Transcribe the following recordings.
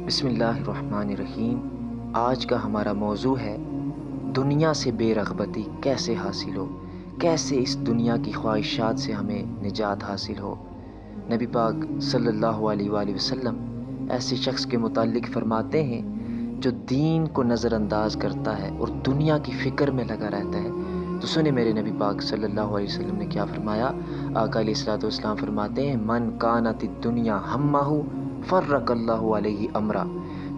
بسم اللہ الرحمن الرحیم۔ آج کا ہمارا موضوع ہے دنیا سے بے رغبتی کیسے حاصل ہو، کیسے اس دنیا کی خواہشات سے ہمیں نجات حاصل ہو۔ نبی پاک صلی اللہ علیہ وآلہ وسلم ایسے شخص کے متعلق فرماتے ہیں جو دین کو نظر انداز کرتا ہے اور دنیا کی فکر میں لگا رہتا ہے۔ تو سنیں میرے نبی پاک صلی اللہ علیہ وسلم نے کیا فرمایا۔ آقا علیہ الصلوۃ والسلام فرماتے ہیں من کانت الدنیا ہمہ فرق اللہ علیہ امرا۔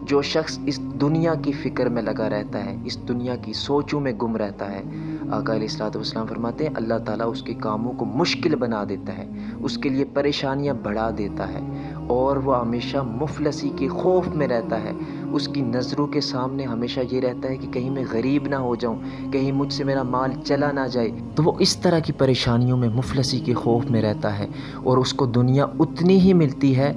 جو شخص اس دنیا کی فکر میں لگا رہتا ہے، اس دنیا کی سوچوں میں گم رہتا ہے، آقا علیہ الصلوۃ والسلام فرماتے ہیں اللہ تعالیٰ اس کے کاموں کو مشکل بنا دیتا ہے، اس کے لیے پریشانیاں بڑھا دیتا ہے، اور وہ ہمیشہ مفلسی کے خوف میں رہتا ہے۔ اس کی نظروں کے سامنے ہمیشہ یہ رہتا ہے کہ کہیں میں غریب نہ ہو جاؤں، کہیں مجھ سے میرا مال چلا نہ جائے۔ تو وہ اس طرح کی پریشانیوں میں، مفلسی کے خوف میں رہتا ہے، اور اس کو دنیا اتنی ہی ملتی ہے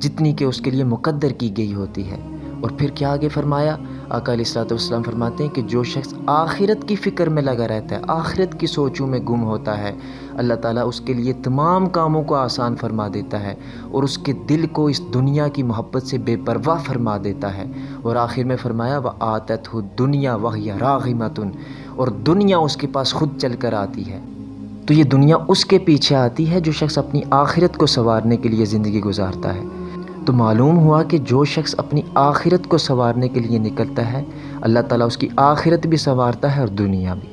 جتنی کہ اس کے لیے مقدر کی گئی ہوتی ہے۔ اور پھر کیا آگے فرمایا، آقا علیہ الصلوۃ والسلام فرماتے ہیں کہ جو شخص آخرت کی فکر میں لگا رہتا ہے، آخرت کی سوچوں میں گم ہوتا ہے، اللہ تعالیٰ اس کے لیے تمام کاموں کو آسان فرما دیتا ہے، اور اس کے دل کو اس دنیا کی محبت سے بے پرواہ فرما دیتا ہے۔ اور آخر میں فرمایا وَآتَتْهُ الدُّنْيَا وَهِيَ رَاغِمَةٌ، اور دنیا اس کے پاس خود چل کر آتی ہے۔ تو یہ دنیا اس کے پیچھے آتی ہے جو شخص اپنی آخرت کو سنوارنے کے لیے زندگی گزارتا ہے۔ تو معلوم ہوا کہ جو شخص اپنی آخرت کو سنوارنے کے لیے نکلتا ہے، اللہ تعالیٰ اس کی آخرت بھی سنوارتا ہے اور دنیا بھی۔